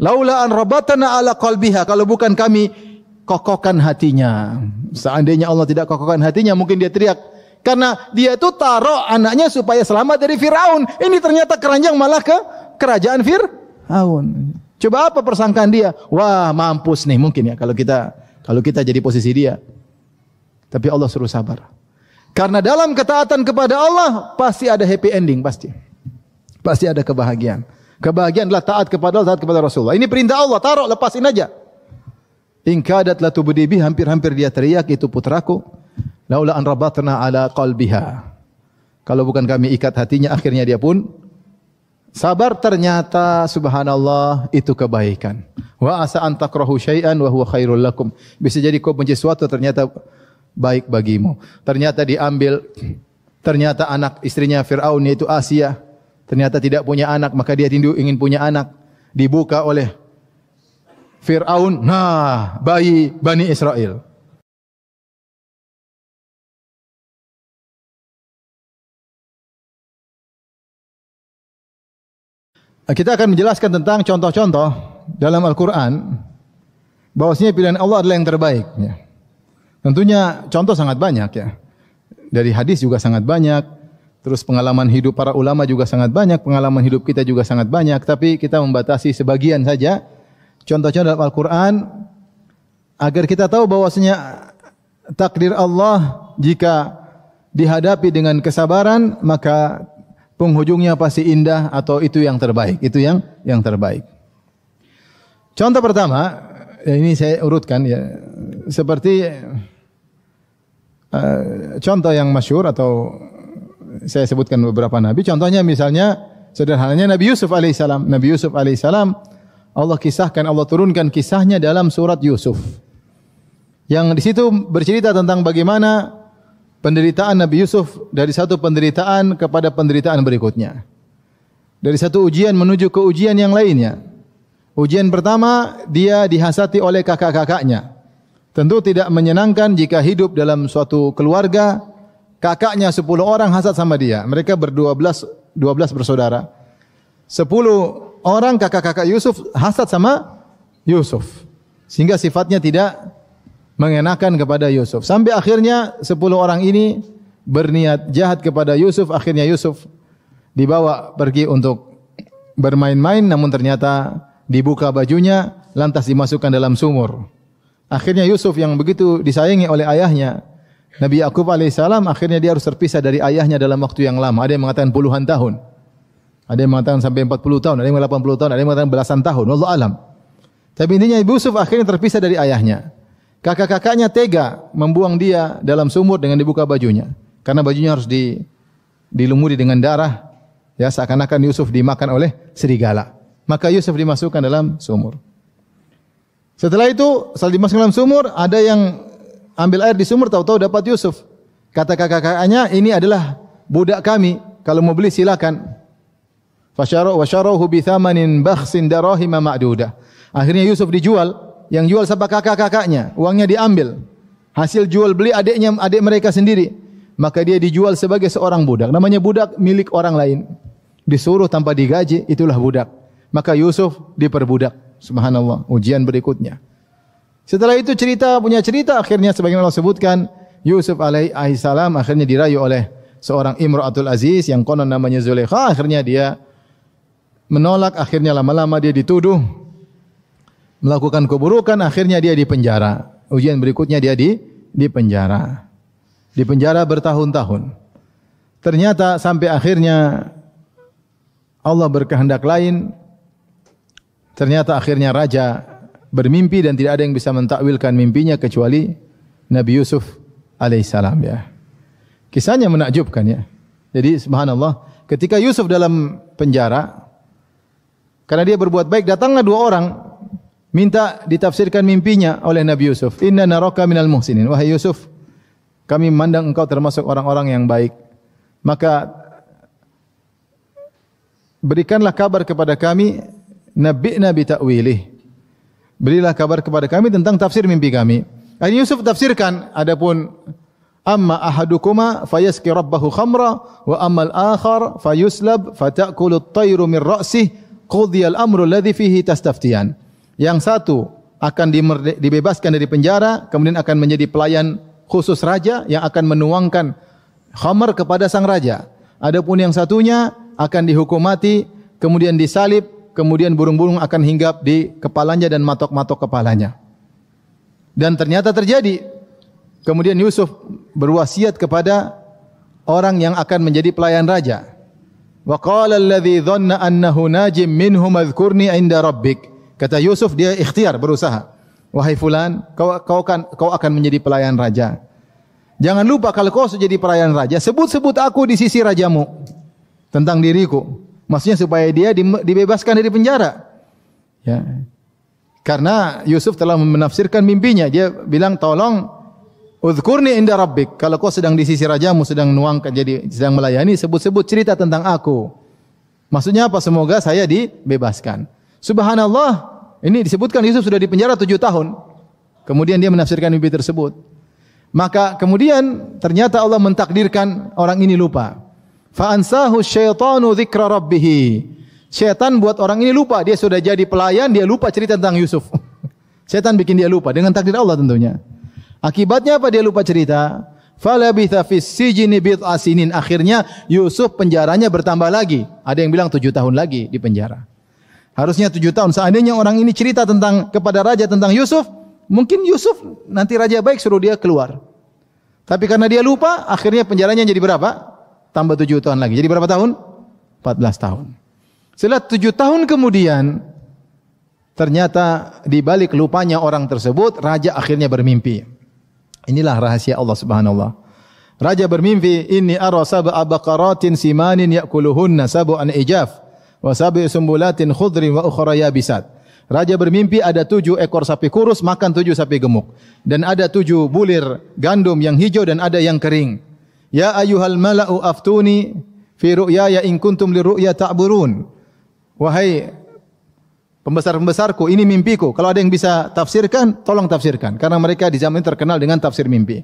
Laula an rabatna ala qalbiha, kalau bukan kami kokohkan hatinya. Seandainya Allah tidak kokohkan hatinya, mungkin dia teriak. Karena dia itu taruh anaknya supaya selamat dari Fir'aun. Ini ternyata keranjang malah ke kerajaan Fir'aun. Coba apa persangkaan dia? Wah, mampus nih mungkin ya kalau kita jadi posisi dia. Tapi Allah suruh sabar. Karena dalam ketaatan kepada Allah pasti ada happy ending, pasti. Pasti ada kebahagiaan. Kebahagiaan adalah taat kepada Allah, taat kepada Rasulullah. Ini perintah Allah, taruh, lepasin aja. In kadat la tubdi bi, hampir-hampir dia teriak, itu putraku. Laula an rabatna ala qalbiha. Kalau bukan kami ikat hatinya, akhirnya dia pun sabar. Ternyata subhanallah itu kebaikan. Wa asa an takrahu syai'an wa huwa khairul lakum. Bisa jadi kau benci sesuatu, ternyata baik bagimu. Ternyata diambil, ternyata anak istrinya Fir'aun yaitu Asia, ternyata tidak punya anak, maka dia rindu ingin punya anak. Dibuka oleh Fir'aun, nah, bayi Bani Israel. Kita akan menjelaskan tentang contoh-contoh dalam Al-Quran bahwasanya pilihan Allah adalah yang terbaik. Ya. Tentunya contoh sangat banyak ya. Dari hadis juga sangat banyak. Terus pengalaman hidup para ulama juga sangat banyak. Pengalaman hidup kita juga sangat banyak. Tapi kita membatasi sebagian saja contoh-contoh dalam Al-Quran agar kita tahu bahwasanya takdir Allah jika dihadapi dengan kesabaran maka penghujungnya pasti indah atau itu yang terbaik. Itu yang terbaik. Contoh pertama, ini saya urutkan ya, seperti contoh yang masyhur atau saya sebutkan beberapa nabi. Contohnya misalnya sederhananya Nabi Yusuf alaihissalam. Nabi Yusuf alaihissalam Allah kisahkan, Allah turunkan kisahnya dalam surat Yusuf. Yang di situ bercerita tentang bagaimana penderitaan Nabi Yusuf dari satu penderitaan kepada penderitaan berikutnya. Dari satu ujian menuju ke ujian yang lainnya. Ujian pertama, dia dihasati oleh kakak-kakaknya. Tentu tidak menyenangkan jika hidup dalam suatu keluarga, kakaknya 10 orang hasad sama dia. Mereka ber-12 bersaudara. 10 orang kakak-kakak Yusuf hasad sama Yusuf. Sehingga sifatnya tidak mengenakan kepada Yusuf. Sampai akhirnya 10 orang ini berniat jahat kepada Yusuf. Akhirnya Yusuf dibawa pergi untuk bermain-main, namun ternyata dibuka bajunya, lantas dimasukkan dalam sumur. Akhirnya Yusuf yang begitu disayangi oleh ayahnya, Nabi Yakub alaihissalam, akhirnya dia harus terpisah dari ayahnya dalam waktu yang lama. Ada yang mengatakan puluhan tahun. Ada yang mengatakan sampai 40 tahun, ada yang 80 tahun, ada yang mengatakan belasan tahun. Wallahu alam. Tapi intinya Yusuf akhirnya terpisah dari ayahnya. Kakak-kakaknya tega membuang dia dalam sumur dengan dibuka bajunya. Karena bajunya harus dilumuri dengan darah. Ya, seakan-akan Yusuf dimakan oleh serigala. Maka Yusuf dimasukkan dalam sumur. Setelah itu, setelah dimasukkan dalam sumur, ada yang ambil air di sumur, tahu-tahu dapat Yusuf. Kata kakak-kakaknya, ini adalah budak kami. Kalau mau beli silakan. Fasyaruhu bi thamanin bakhsin darahima ma'dudah. Akhirnya Yusuf dijual. Yang jual siapa? Kakak-kakaknya. Uangnya diambil. Hasil jual beli adik mereka sendiri. Maka dia dijual sebagai seorang budak. Namanya budak milik orang lain. Disuruh tanpa digaji, itulah budak. Maka Yusuf diperbudak. Subhanallah, ujian berikutnya. Setelah itu punya cerita, akhirnya sebagaimana Allah sebutkan, Yusuf alaihissalam akhirnya dirayu oleh seorang Imra'atul Aziz yang konon namanya Zulaikha. Akhirnya dia menolak, akhirnya lama-lama dia dituduh melakukan keburukan, akhirnya dia dipenjara. Ujian berikutnya dia dipenjara. Dipenjara bertahun-tahun. Ternyata sampai akhirnya Allah berkehendak lain. Ternyata akhirnya raja bermimpi dan tidak ada yang bisa mentakwilkan mimpinya kecuali Nabi Yusuf alaihissalam ya. Kisahnya menakjubkan ya. Jadi subhanallah, ketika Yusuf dalam penjara karena dia berbuat baik, datanglah 2 orang minta ditafsirkan mimpinya oleh Nabi Yusuf. Inna naraka minal muhsinin. Wahai Yusuf, kami memandang engkau termasuk orang-orang yang baik. Maka berikanlah kabar kepada kami, nabi'na bi ta'wilih. Berilah kabar kepada kami tentang tafsir mimpi kami. Akhirnya Yusuf tafsirkan, adapun amma ahadukuma fayaski rabbahu khamra wa ammal akhar fayuslab fata'kulu at-tayru min ra'sih qudiyal amru alladhi fihi tastaftiyan. Yang satu akan dibebaskan dari penjara, kemudian akan menjadi pelayan khusus raja yang akan menuangkan khamar kepada sang raja. Adapun yang satunya akan dihukum mati, kemudian disalib, kemudian burung-burung akan hinggap di kepalanya dan matok-matok kepalanya. Dan ternyata terjadi. Kemudian Yusuf berwasiat kepada orang yang akan menjadi pelayan raja. Wa qala alladhi dhanna annahu najim minhum adhkurni 'inda rabbik. Kata Yusuf, dia ikhtiar, berusaha. Wahai fulan, kau akan menjadi pelayan raja. Jangan lupa kalau kau sudah jadi pelayan raja, sebut-sebut aku di sisi rajamu tentang diriku. Maksudnya supaya dia dibebaskan dari penjara. Ya. Karena Yusuf telah menafsirkan mimpinya. Dia bilang, tolong udhkurni inda rabbik. Kalau kau sedang di sisi rajamu, sedang nuangkan, jadi sedang melayani, sebut-sebut cerita tentang aku. Maksudnya apa? Semoga saya dibebaskan. Subhanallah, ini disebutkan Yusuf sudah di penjara 7 tahun. Kemudian dia menafsirkan mimpi tersebut. Maka kemudian ternyata Allah mentakdirkan orang ini lupa. Fa ansahu syaitanu dzikra rabbih. Syaitan buat orang ini lupa, dia sudah jadi pelayan, dia lupa cerita tentang Yusuf. Syaitan bikin dia lupa dengan takdir Allah tentunya. Akibatnya apa dia lupa cerita? Falabitha fis sijni bid'a sinin. Akhirnya Yusuf penjaranya bertambah lagi. Ada yang bilang 7 tahun lagi di penjara. Harusnya 7 tahun. Seandainya orang ini cerita kepada raja tentang Yusuf, mungkin Yusuf nanti raja baik suruh dia keluar. Tapi karena dia lupa, akhirnya penjaranya jadi berapa? Tambah 7 tahun lagi. Jadi berapa tahun? 14 tahun. Setelah 7 tahun kemudian, ternyata di balik lupanya orang tersebut, raja akhirnya bermimpi. Inilah rahasia Allah Subhanahu wa taala. Raja bermimpi, inni ara sab'a baqaratin simanin ya'kuluhunna sab'an ijaf wa sab'i sumbulatin khudrin wa ukhra yabisat. Raja bermimpi ada 7 ekor sapi kurus makan 7 sapi gemuk, dan ada 7 bulir gandum yang hijau dan ada yang kering. Ya ayyuhal mala'u aftuni fi ru'yaya in kuntum liru'ya ta'burun. Wahai pembesar-pembesarku, ini mimpiku. Kalau ada yang bisa tafsirkan, tolong tafsirkan. Karena mereka di zaman ini terkenal dengan tafsir mimpi.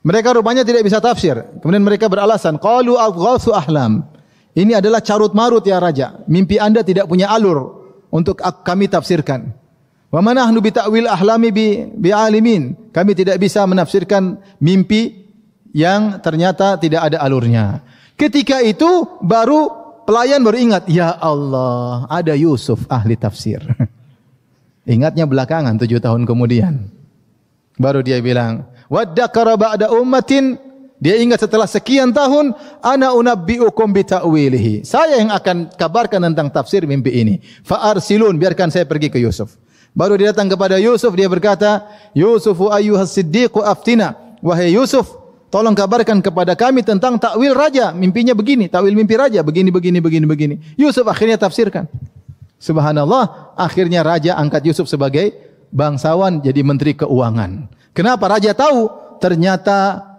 Mereka rupanya tidak bisa tafsir. Kemudian mereka beralasan, qalu adghatsu ahlam. Ini adalah carut marut ya raja. Mimpi Anda tidak punya alur untuk kami tafsirkan. Wa manahnu bi ta'wil ahlami bi alimin. Kami tidak bisa menafsirkan mimpi yang ternyata tidak ada alurnya. Ketika itu baru pelayan baru ingat, ya Allah, ada Yusuf ahli tafsir. Ingatnya belakangan 7 tahun kemudian. Baru dia bilang, waddakara ba'da ummatin. Dia ingat setelah sekian tahun, ana unabbi'ukum bi ta'wilihi. Saya yang akan kabarkan tentang tafsir mimpi ini. Fa arsilun, biarkan saya pergi ke Yusuf. Baru dia datang kepada Yusuf, dia berkata, Yusufu ayyuhas siddiqu aftina. Wahai Yusuf, tolong kabarkan kepada kami tentang takwil raja. Mimpinya begini, takwil mimpi raja begini. Yusuf akhirnya tafsirkan. Subhanallah, akhirnya raja angkat Yusuf sebagai bangsawan, jadi menteri keuangan. Kenapa raja tahu? Ternyata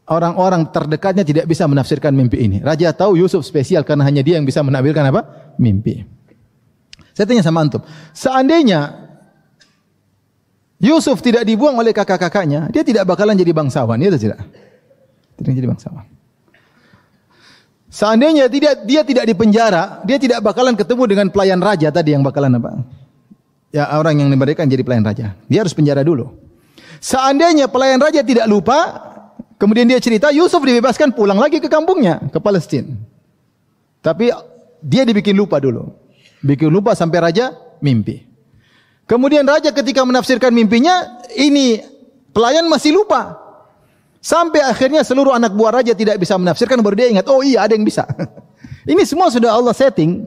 orang-orang terdekatnya tidak bisa menafsirkan mimpi ini. Raja tahu Yusuf spesial karena hanya dia yang bisa menakwilkan apa? Mimpi. Saya tanya sama antum, seandainya Yusuf tidak dibuang oleh kakak-kakaknya, dia tidak bakalan jadi bangsawan, ya atau tidak? Tidak jadi bangsawan. Seandainya dia tidak dipenjara, dia tidak bakalan ketemu dengan pelayan raja tadi yang bakalan apa? Ya, orang yang diberikan jadi pelayan raja. Dia harus penjara dulu. Seandainya pelayan raja tidak lupa, kemudian dia cerita, Yusuf dibebaskan pulang lagi ke kampungnya, ke Palestina. Tapi dia dibikin lupa dulu. Bikin lupa sampai raja mimpi. Kemudian raja ketika menafsirkan mimpinya, ini pelayan masih lupa. Sampai akhirnya seluruh anak buah raja tidak bisa menafsirkan, baru dia ingat, oh iya ada yang bisa. Ini semua sudah Allah setting.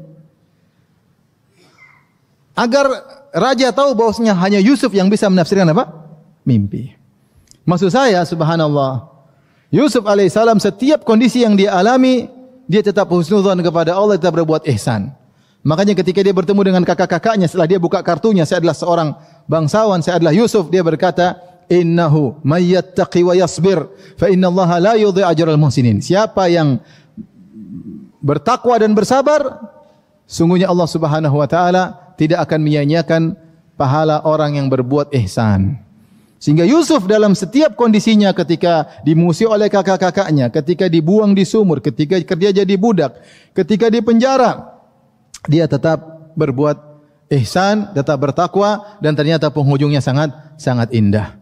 Agar raja tahu bahwasanya hanya Yusuf yang bisa menafsirkan apa? Mimpi. Maksud saya, subhanallah, Yusuf alaihissalam setiap kondisi yang dia alami, dia tetap husnudzon kepada Allah, tetap berbuat ihsan. Makanya ketika dia bertemu dengan kakak-kakaknya, setelah dia buka kartunya, saya adalah seorang bangsawan, saya adalah Yusuf, dia berkata, innahu may yattaqi wa yasbir fa innallaha la yudhi'u ajral muhsinin. Siapa yang bertakwa dan bersabar, sungguhnya Allah Subhanahu wa taala tidak akan menyia-nyiakan pahala orang yang berbuat ihsan. Sehingga Yusuf dalam setiap kondisinya, ketika dimusuhi oleh kakak-kakaknya, ketika dibuang di sumur, ketika kerja jadi budak, ketika di penjara, dia tetap berbuat ihsan, tetap bertakwa, dan ternyata penghujungnya sangat indah.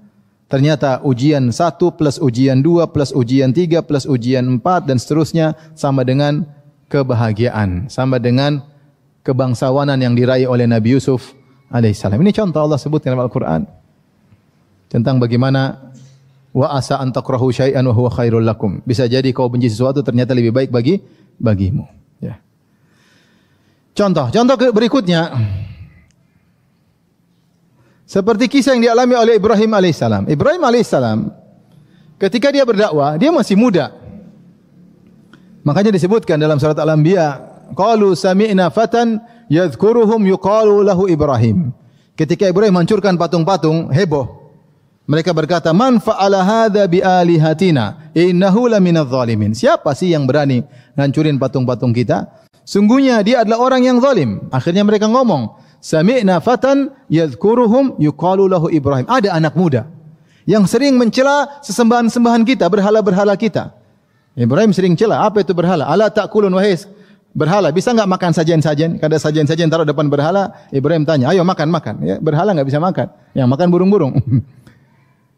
Ternyata ujian 1 plus ujian 2 plus ujian 3 plus ujian 4 dan seterusnya sama dengan kebahagiaan, sama dengan kebangsawanan yang diraih oleh Nabi Yusuf alaihissalam. Ini contoh Allah sebutkan dalam Al-Quran tentang bagaimana wa asa an takrahu syai'an wa huwa khairul lakum. Bisa jadi kau benci sesuatu ternyata lebih baik bagimu. Ya. Contoh berikutnya seperti kisah yang dialami oleh Ibrahim alaihissalam. Ibrahim alaihissalam ketika dia berdakwah, dia masih muda. Makanya disebutkan dalam surat Al-Anbiya, qalu sami'na fatan yadhkuruhum yuqalu lahu Ibrahim. Ketika Ibrahim hancurkan patung-patung, heboh. Mereka berkata, "Man fa'ala hadza bi alihatina innahu laminadh zalimin." Siapa sih yang berani hancurin patung-patung kita? Sungguhnya dia adalah orang yang zalim. Akhirnya mereka ngomong, "Sami'na fatan yadhkuruhum yuqalu lahu Ibrahim." Ada anak muda yang sering mencela sesembahan-sembahan kita, berhala-berhala kita. Ibrahim sering cela, apa itu berhala? Ala ta'kulun wahai berhala, bisa enggak makan sajian-sajian? Kada sajian-sajian taruh depan berhala, Ibrahim tanya, "Ayo makan." Ya, berhala enggak bisa makan. Yang makan burung-burung.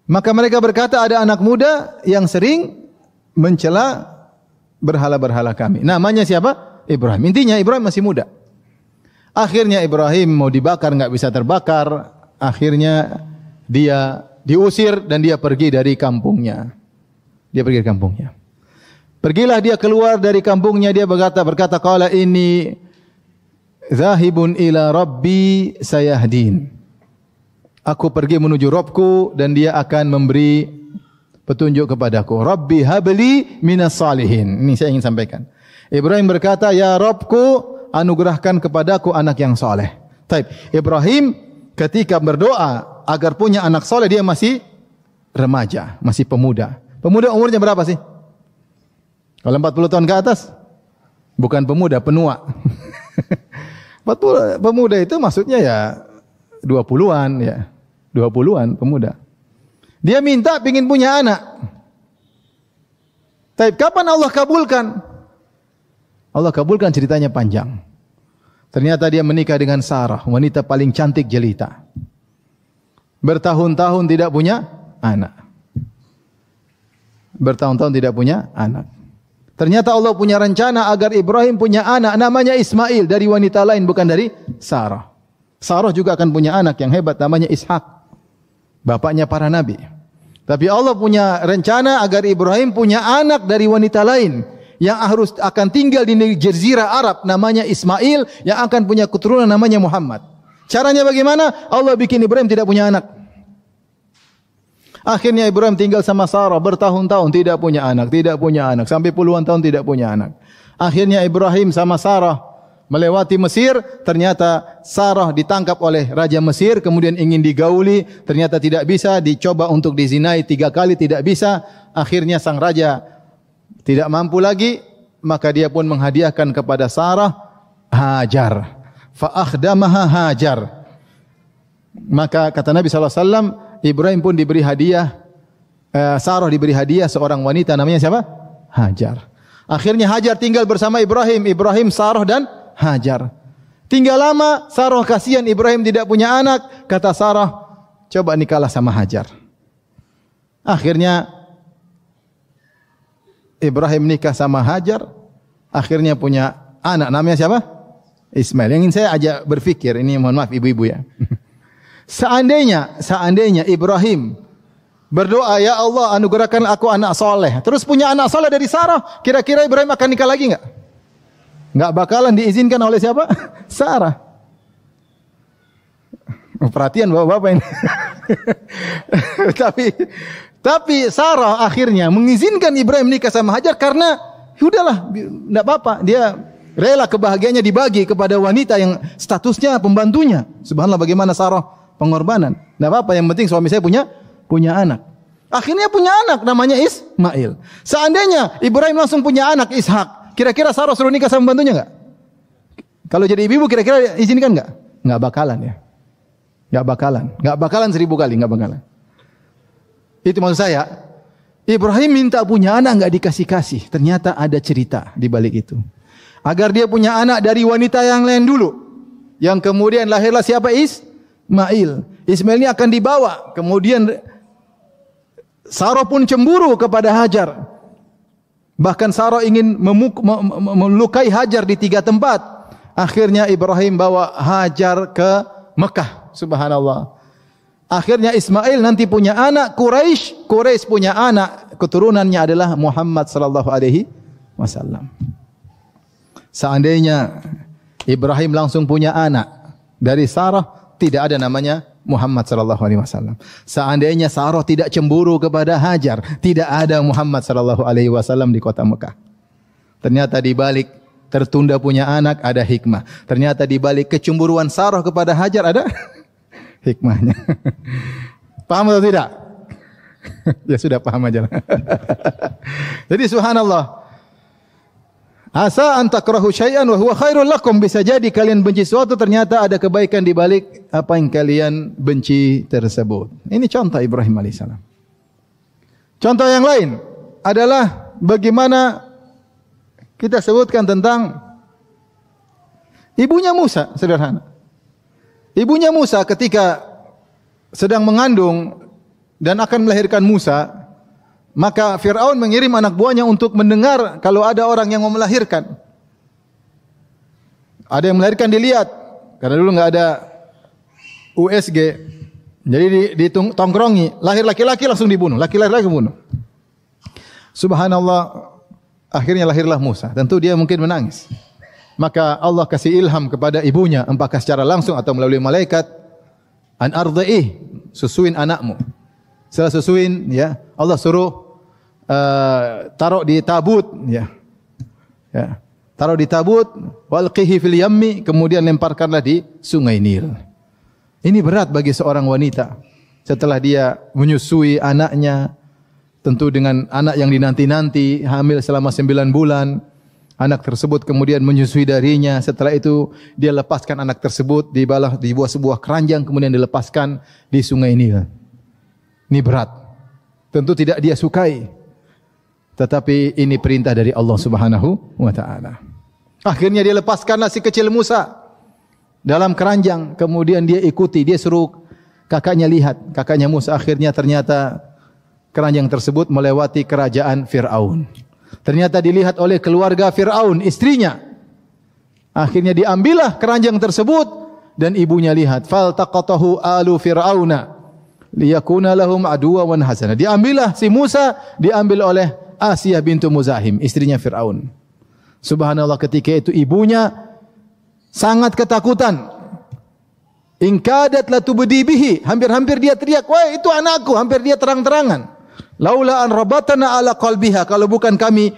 Maka mereka berkata, ada anak muda yang sering mencela berhala-berhala kami. Namanya siapa? Ibrahim. Intinya Ibrahim masih muda. Akhirnya Ibrahim mau dibakar, enggak bisa terbakar. Akhirnya dia diusir dan dia pergi dari kampungnya. Pergilah dia keluar dari kampungnya, dia berkata qala inni zahibun ila rabbi sayahdin. Aku pergi menuju Rabbku dan dia akan memberi petunjuk kepadaku. Rabbi habli minas salihin. Ini saya ingin sampaikan. Ibrahim berkata, "Ya Rabbku, anugerahkan kepadaku anak yang soleh." Taib. Ibrahim ketika berdoa agar punya anak soleh, dia masih remaja, masih pemuda. Pemuda umurnya berapa sih? Kalau 40 tahun ke atas? Bukan pemuda, penua. 40 pemuda itu maksudnya ya 20-an ya. 20-an pemuda. Dia minta ingin punya anak. Tapi kapan Allah kabulkan? Allah kabulkan, ceritanya panjang. Ternyata dia menikah dengan Sarah, wanita paling cantik jelita. Bertahun-tahun tidak punya anak. Ternyata Allah punya rencana agar Ibrahim punya anak namanya Ismail dari wanita lain, bukan dari Sarah. Sarah juga akan punya anak yang hebat namanya Ishak, bapaknya para nabi. Tapi Allah punya rencana agar Ibrahim punya anak dari wanita lain yang akan tinggal di jazirah Arab namanya Ismail, yang akan punya keturunan namanya Muhammad. Caranya bagaimana? Allah bikin Ibrahim tidak punya anak. Akhirnya Ibrahim tinggal sama Sarah bertahun-tahun tidak punya anak, sampai puluhan tahun tidak punya anak. Akhirnya Ibrahim sama Sarah melewati Mesir, ternyata Sarah ditangkap oleh Raja Mesir, kemudian ingin digauli, ternyata tidak bisa, dicoba untuk dizinai 3 kali, tidak bisa. Akhirnya sang raja tidak mampu lagi, maka dia pun menghadiahkan kepada Sarah Hajar. Fa'akhdamaha Hajar. Maka kata Nabi SAW, Ibrahim pun diberi hadiah, Sarah diberi hadiah seorang wanita namanya siapa? Hajar. Akhirnya Hajar tinggal bersama Ibrahim, Sarah dan Hajar. Tinggal lama, Sarah kasihan Ibrahim tidak punya anak. Kata Sarah, coba nikahlah sama Hajar. Akhirnya Ibrahim nikah sama Hajar. Akhirnya punya anak namanya siapa? Ismail. Yang ingin saya ajak berfikir, ini mohon maaf ibu-ibu ya. Seandainya Ibrahim berdoa, "Ya Allah, anugerahkan aku anak soleh." Terus punya anak soleh dari Sarah, kira-kira Ibrahim akan nikah lagi enggak? Enggak bakalan diizinkan oleh siapa? Sarah. Perhatian bapak-bapak ini. Tapi Sarah akhirnya mengizinkan Ibrahim nikah sama Hajar karena udahlah, enggak apa-apa. Dia rela kebahagiaannya dibagi kepada wanita yang statusnya pembantunya. Subhanallah, bagaimana Sarah pengorbanan. Enggak apa-apa, yang penting suami saya punya anak. Akhirnya punya anak namanya Ismail. Seandainya Ibrahim langsung punya anak Ishak, kira-kira Sarah suruh nikah sama pembantunya enggak? Kalau jadi ibu kira-kira izinkan enggak? Enggak bakalan ya. Enggak bakalan 1000 kali, enggak bakalan. Itu maksud saya. Ibrahim minta punya anak enggak dikasih-kasih. Ternyata ada cerita di balik itu. Agar dia punya anak dari wanita yang lain dulu. Yang kemudian lahirlah siapa? Ismail. Ismail ini akan dibawa. Kemudian Sarah pun cemburu kepada Hajar. Bahkan Sarah ingin melukai Hajar di 3 tempat. Akhirnya Ibrahim bawa Hajar ke Mekah. Subhanallah. Akhirnya Ismail nanti punya anak Quraisy. Quraisy punya anak. Keturunannya adalah Muhammad sallallahu alaihi wasallam. Seandainya Ibrahim langsung punya anak dari Sarah, tidak ada namanya Muhammad sallallahu alaihi wasallam. Seandainya Sarah tidak cemburu kepada Hajar, tidak ada Muhammad sallallahu alaihi wasallam di kota Mekah. Ternyata di balik tertunda punya anak ada hikmah. Ternyata di balik kecemburuan Sarah kepada Hajar ada hikmahnya. Paham atau tidak? Ya sudah paham aja. Jadi subhanallah. Asa an takrahu syai'an wa huwa khairul lakum. Bisa jadi kalian benci sesuatu, ternyata ada kebaikan di balik apa yang kalian benci tersebut. Ini contoh Ibrahim alaihissalam. Contoh yang lain adalah bagaimana kita sebutkan tentang ibunya Musa, sederhana. Ibunya Musa ketika sedang mengandung dan akan melahirkan Musa, maka Fir'aun mengirim anak buahnya untuk mendengar kalau ada orang yang mau melahirkan. Ada yang melahirkan dilihat, karena dulu enggak ada USG. Jadi ditongkrongi, lahir laki-laki langsung dibunuh, laki-laki dibunuh. Subhanallah, akhirnya lahirlah Musa. Tentu dia mungkin menangis. Maka Allah kasih ilham kepada ibunya, apakah secara langsung atau melalui malaikat, an ardhi'ih, susuin anakmu. Setelah susuin, ya, Allah suruh taruh di tabut, ya. Ya. Taruh di tabut, walqihi fil yammi, kemudian lemparkanlah di sungai Nil. Ini berat bagi seorang wanita. Setelah dia menyusui anaknya, tentu dengan anak yang dinanti-nanti, hamil selama 9 bulan, anak tersebut kemudian menyusui darinya. Setelah itu dia lepaskan anak tersebut di bawah sebuah keranjang, kemudian dilepaskan di sungai Nil. Ini berat. Tentu tidak dia sukai. Tetapi ini perintah dari Allah Subhanahu wa taala. Akhirnya dia lepaskanlah si kecil Musa dalam keranjang, kemudian dia ikuti, dia suruh kakaknya lihat. Kakaknya Musa akhirnya ternyata keranjang tersebut melewati kerajaan Fir'aun. Ternyata dilihat oleh keluarga Fir'aun, istrinya. Akhirnya diambillah keranjang tersebut dan ibunya lihat. Faltaqatahu alu Fir'auna liyakuna lahum aduwa wan hasana. Diambillah si Musa, diambil oleh Asiyah bintu Muzahim, istrinya Fir'aun. Subhanallah, ketika itu ibunya sangat ketakutan. In kadat latubdi bihi, hampir-hampir dia teriak, "Wah, itu anakku!" Hampir dia terang-terangan. Laula an rabatana ala qalbiha, kalau bukan kami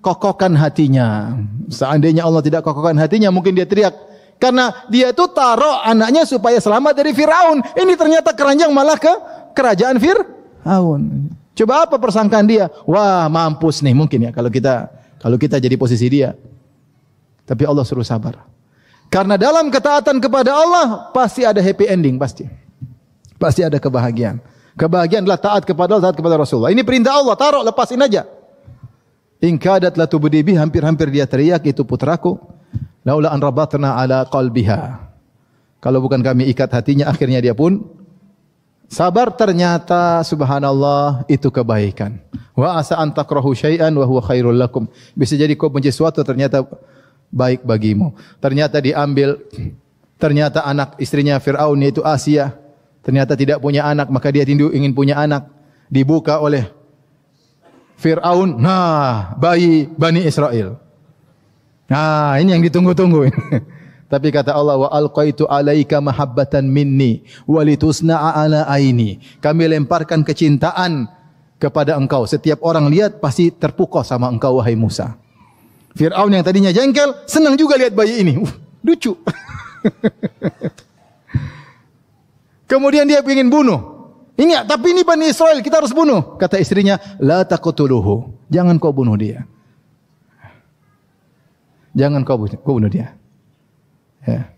kokohkan hatinya. Seandainya Allah tidak kokohkan hatinya, mungkin dia teriak. Karena dia itu taruh anaknya supaya selamat dari Fir'aun. Ini ternyata keranjang malah ke kerajaan Fir'aun. Coba apa persangkaan dia? Wah, mampus nih mungkin ya kalau kita jadi posisi dia. Tapi Allah suruh sabar. Karena dalam ketaatan kepada Allah pasti ada happy ending, pasti. Pasti ada kebahagiaan. Kebahagiaan adalah taat kepada Allah, taat kepada Rasulullah. Ini perintah Allah, taruh, lepasin aja. In kadat latubdi bi, hampir-hampir dia teriak, itu putraku. Laula an rabatna ala qalbiha. Kalau bukan kami ikat hatinya, akhirnya dia pun sabar. Ternyata subhanallah itu kebaikan. Wa asa an takrahu syai'an wa huwa khairul lakum. Bisa jadi kau benci sesuatu, ternyata baik bagimu. Ternyata diambil, ternyata anak istrinya Fir'aun yaitu Asiyah, ternyata tidak punya anak, maka dia rindu ingin punya anak. Dibuka oleh Fir'aun, nah, bayi Bani Israel. Nah, ini yang ditunggu-tunggu. Tapi kata Allah, wa alqaitu alaika mahabbatan minni walitusna'a ala aini. Kami lemparkan kecintaan kepada engkau. Setiap orang lihat pasti terpukau sama engkau, wahai Musa. Fir'aun yang tadinya jengkel, senang juga lihat bayi ini. Lucu. Kemudian dia ingin bunuh. Ini, tapi ini Bani Israel, kita harus bunuh. Kata istrinya, la taqtuluhu. Jangan kau bunuh dia. Jangan kau bunuh dia. Ya.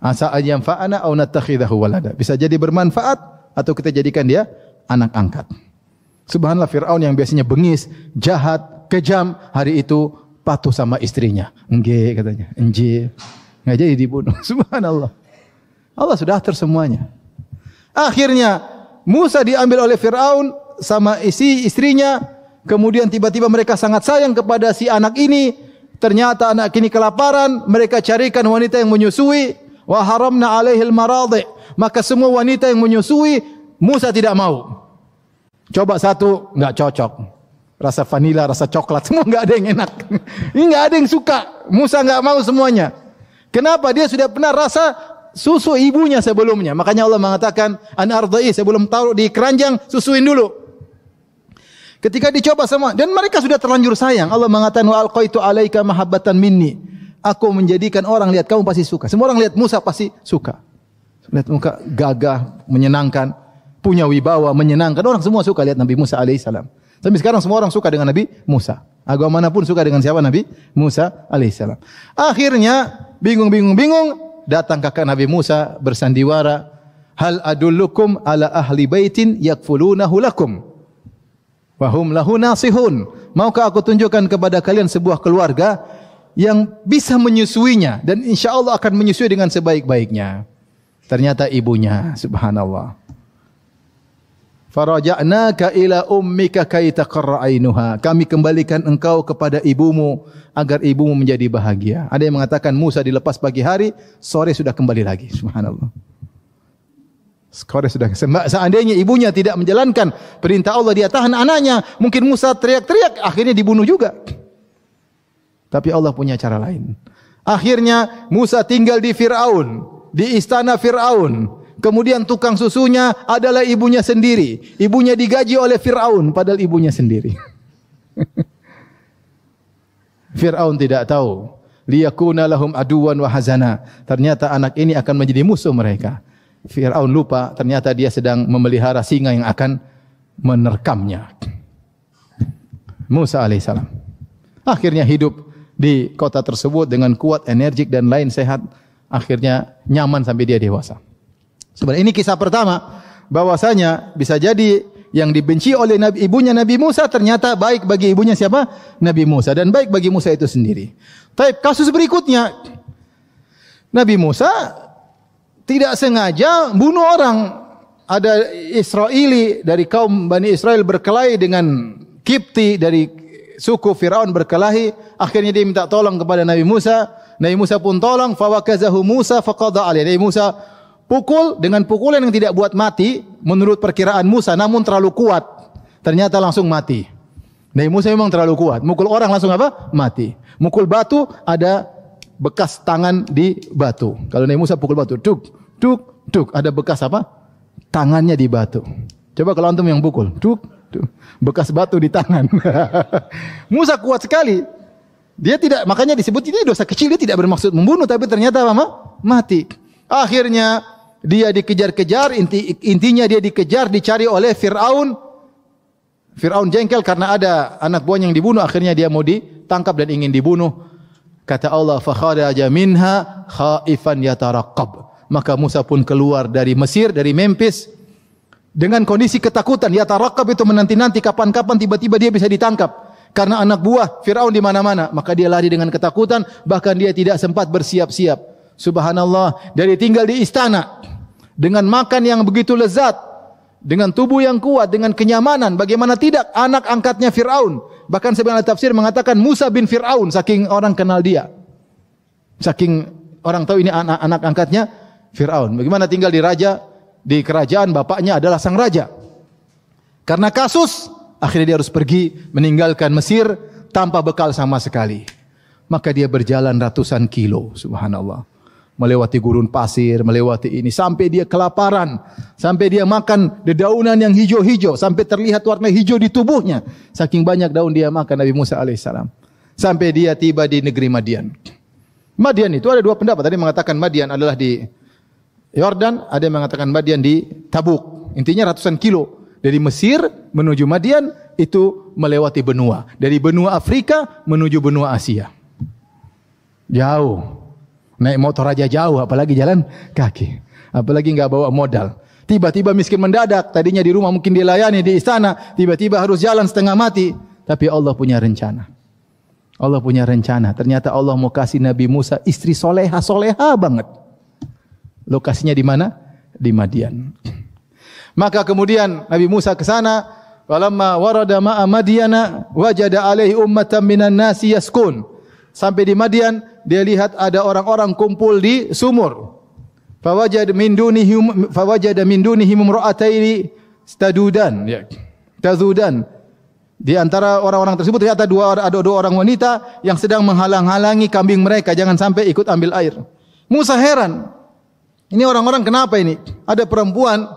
Asa ayam fa'ana au natakhidahu walada. Bisa jadi bermanfaat atau kita jadikan dia anak angkat. Subhanallah, Fir'aun yang biasanya bengis, jahat, kejam, hari itu patuh sama istrinya. Enggak katanya. Enggak. Enggak jadi dibunuh. Subhanallah. Allah sudah atur semuanya. Akhirnya Musa diambil oleh Fir'aun sama istrinya. Kemudian tiba-tiba mereka sangat sayang kepada si anak ini. Ternyata anak ini kelaparan. Mereka carikan wanita yang menyusui. Wa haramna alaihil maradhi. Maka semua wanita yang menyusui, Musa tidak mau. Coba satu, enggak cocok. Rasa vanila, rasa coklat, semua enggak ada yang enak. Ini enggak ada yang suka. Musa enggak mau semuanya. Kenapa? Dia sudah pernah rasa susu ibunya sebelumnya. Makanya Allah mengatakan, an ardai, sebelum taruh di keranjang, susuin dulu. Ketika dicoba semua, dan mereka sudah terlanjur sayang. Allah mengatakan, wa alqaitu alaika mahabbatan minni. Aku menjadikan orang lihat kamu pasti suka. Semua orang lihat Musa pasti suka. Lihat muka gagah, menyenangkan, punya wibawa, menyenangkan. Orang semua suka lihat Nabi Musa alaihissalam. Sampai sekarang semua orang suka dengan Nabi Musa. Agama manapun suka dengan siapa? Nabi Musa alaihissalam. Akhirnya bingung, datang kakak Nabi Musa bersandiwara. Hal adullukum ala ahli baitin yakfulunahu lakum. Wahum lahu nasihun. Maukah aku tunjukkan kepada kalian sebuah keluarga yang bisa menyusuinya dan insya Allah akan menyusui dengan sebaik-baiknya. Ternyata ibunya, subhanallah. Faraja'naka ila ummika kay taqarra ainuha. Kami kembalikan engkau kepada ibumu agar ibumu menjadi bahagia. Ada yang mengatakan Musa dilepas pagi hari, sore sudah kembali lagi. Subhanallah. Sore sudah. Seandainya ibunya tidak menjalankan perintah Allah, dia tahan anaknya, mungkin Musa teriak-teriak, akhirnya dibunuh juga. Tapi Allah punya cara lain. Akhirnya Musa tinggal di Fir'aun, di istana Fir'aun. Kemudian tukang susunya adalah ibunya sendiri. Ibunya digaji oleh Fir'aun, padahal ibunya sendiri. Fir'aun tidak tahu. Liyakuna lahum aduwan wa hazana. Ternyata anak ini akan menjadi musuh mereka. Fir'aun lupa, ternyata dia sedang memelihara singa yang akan menerkamnya. Musa alaihissalam akhirnya hidup di kota tersebut dengan kuat, energik dan lain sehat. Akhirnya nyaman sampai dia dewasa. Sebenarnya ini kisah pertama, bahwasanya bisa jadi yang dibenci oleh ibunya Nabi Musa ternyata baik bagi ibunya siapa? Nabi Musa, dan baik bagi Musa itu sendiri. Tapi kasus berikutnya, Nabi Musa tidak sengaja bunuh orang. Ada Israeli dari kaum Bani Israel berkelahi dengan Kipti dari suku Fir'aun berkelahi. Akhirnya dia minta tolong kepada Nabi Musa. Nabi Musa pun tolong. Fawakazahu Musa faqada alaihi. Nabi Musa pukul dengan pukulan yang tidak buat mati menurut perkiraan Musa, namun terlalu kuat. Ternyata langsung mati. Nabi Musa memang terlalu kuat. Mukul orang langsung apa? Mati. Mukul batu ada bekas tangan di batu. Kalau Nabi Musa pukul batu, duk, duk, duk, ada bekas apa? Tangannya di batu. Coba kalau antum yang pukul, duk, duk, bekas batu di tangan. Musa kuat sekali. Dia tidak, makanya disebut ini dosa kecil, dia tidak bermaksud membunuh, tapi ternyata apa? Mati. Akhirnya dia dikejar-kejar, intinya dia dikejar, dicari oleh Fir'aun. Fir'aun jengkel karena ada anak buahnya yang dibunuh, akhirnya dia mau ditangkap dan ingin dibunuh. Kata Allah, fakharaja minha khaifan yataraqqab. Maka Musa pun keluar dari Mesir, dari Memphis dengan kondisi ketakutan. Yataraqqab itu menanti-nanti kapan-kapan tiba-tiba dia bisa ditangkap. Karena anak buah Fir'aun di mana-mana, maka dia lari dengan ketakutan, bahkan dia tidak sempat bersiap-siap. Subhanallah, dari tinggal di istana dengan makan yang begitu lezat, dengan tubuh yang kuat, dengan kenyamanan, bagaimana tidak anak angkatnya Fir'aun. Bahkan sebagian tafsir mengatakan Musa bin Fir'aun, saking orang kenal dia. Saking orang tahu ini anak angkatnya Fir'aun. Bagaimana tinggal di kerajaan bapaknya adalah sang raja. Karena kasus, akhirnya dia harus pergi meninggalkan Mesir tanpa bekal sama sekali. Maka dia berjalan ratusan kilo, subhanallah. Melewati gurun pasir, melewati ini. Sampai dia kelaparan. Sampai dia makan dedaunan yang hijau-hijau. Sampai terlihat warna hijau di tubuhnya. Saking banyak daun dia makan Nabi Musa alaihissalam. Sampai dia tiba di negeri Madian. Madian itu ada dua pendapat. Ada yang mengatakan Madian adalah di Yordan. Ada yang mengatakan Madian di Tabuk. Intinya ratusan kilo. Dari Mesir menuju Madian itu melewati benua. Dari benua Afrika menuju benua Asia. Jauh. Naik motor aja jauh, apalagi jalan kaki. Apalagi enggak bawa modal. Tiba-tiba miskin mendadak. Tadinya di rumah mungkin dilayani di istana. Tiba-tiba harus jalan setengah mati. Tapi Allah punya rencana. Allah punya rencana. Ternyata Allah mau kasih Nabi Musa istri soleha banget. Lokasinya di mana? Di Madian. Maka kemudian Nabi Musa ke sana. Walamma warada ma'a Madyana wajada alaihi ummatan minan nasi yaskun. Sampai di Madian, dia lihat ada orang-orang kumpul di sumur. Fawajada min dunihim imra'ataini tadudan. Tazudan. Di antara orang-orang tersebut ternyata ada dua orang wanita yang sedang menghalang-halangi kambing mereka jangan sampai ikut ambil air. Musa heran. Ini orang-orang kenapa ini? Ada perempuan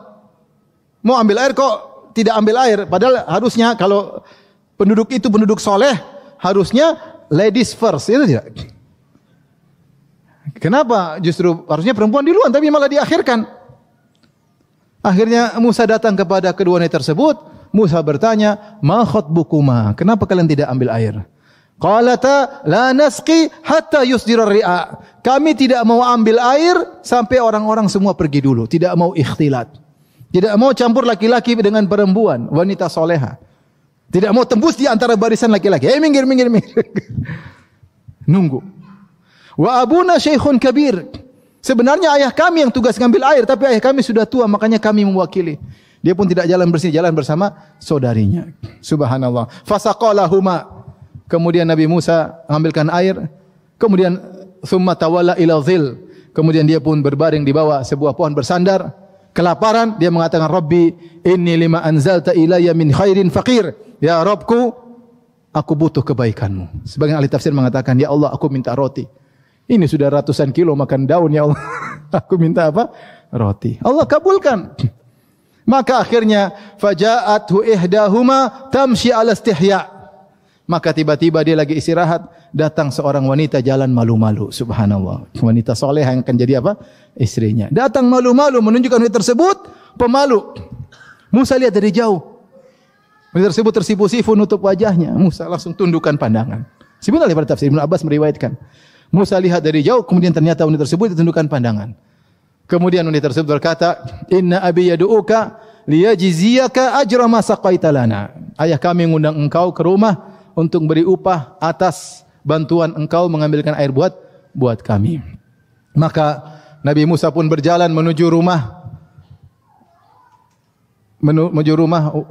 mau ambil air kok tidak ambil air, padahal harusnya kalau penduduk itu penduduk soleh, harusnya ladies first, itu tidak? Kenapa justru harusnya perempuan duluan, tapi malah diakhirkan? Akhirnya Musa datang kepada kedua wanita tersebut. Musa bertanya, ma khatbukuma? Kenapa kalian tidak ambil air? Qalata la nasqi hatta yusdira ri'a. Kami tidak mau ambil air sampai orang-orang semua pergi dulu, tidak mau ikhtilat. Tidak mau campur laki-laki dengan perempuan, wanita soleha. Tidak mau tembus di antara barisan laki-laki. Minggir. Nunggu. Wa abuna syekhun kabir. Sebenarnya ayah kami yang tugas ngambil air, tapi ayah kami sudah tua, makanya kami mewakili. Dia pun tidak jalan bersih, jalan bersama saudarinya. Subhanallah. Fasaqalahuma. Kemudian Nabi Musa mengambilkan air. Kemudian thumma tawalla ila dhil. Kemudian dia pun berbaring di bawah sebuah pohon bersandar. Kelaparan, dia mengatakan, Rabbi, inni lima anzalta ilayya min khairin faqir. Ya Rabbku, aku butuh kebaikanmu. Sebagian ahli tafsir mengatakan, ya Allah, aku minta roti. Ini sudah ratusan kilo makan daun, ya Allah. Aku minta apa? Roti. Allah kabulkan. Maka akhirnya, faja'athu ihdahuma tamshi ala istihya'. Maka tiba-tiba dia lagi istirahat, datang seorang wanita jalan malu-malu. Subhanallah. Wanita soleh yang akan jadi apa? Istrinya. Datang malu-malu menunjukkan wanita tersebut pemalu. Musa lihat dari jauh. Wanita tersebut tersipu-sipu nutup wajahnya. Musa langsung tundukkan pandangan. Sebutlah pada tafsir Ibnu Abbas meriwayatkan. Musa lihat dari jauh, kemudian ternyata wanita tersebut ditundukkan pandangan. Kemudian wanita tersebut berkata, Inna abi yad'uka liyajziyaka ajra ma saqaita lana. Ayah kami mengundang engkau ke rumah untuk beri upah atas bantuan engkau mengambilkan air buat kami. Maka Nabi Musa pun berjalan menuju rumah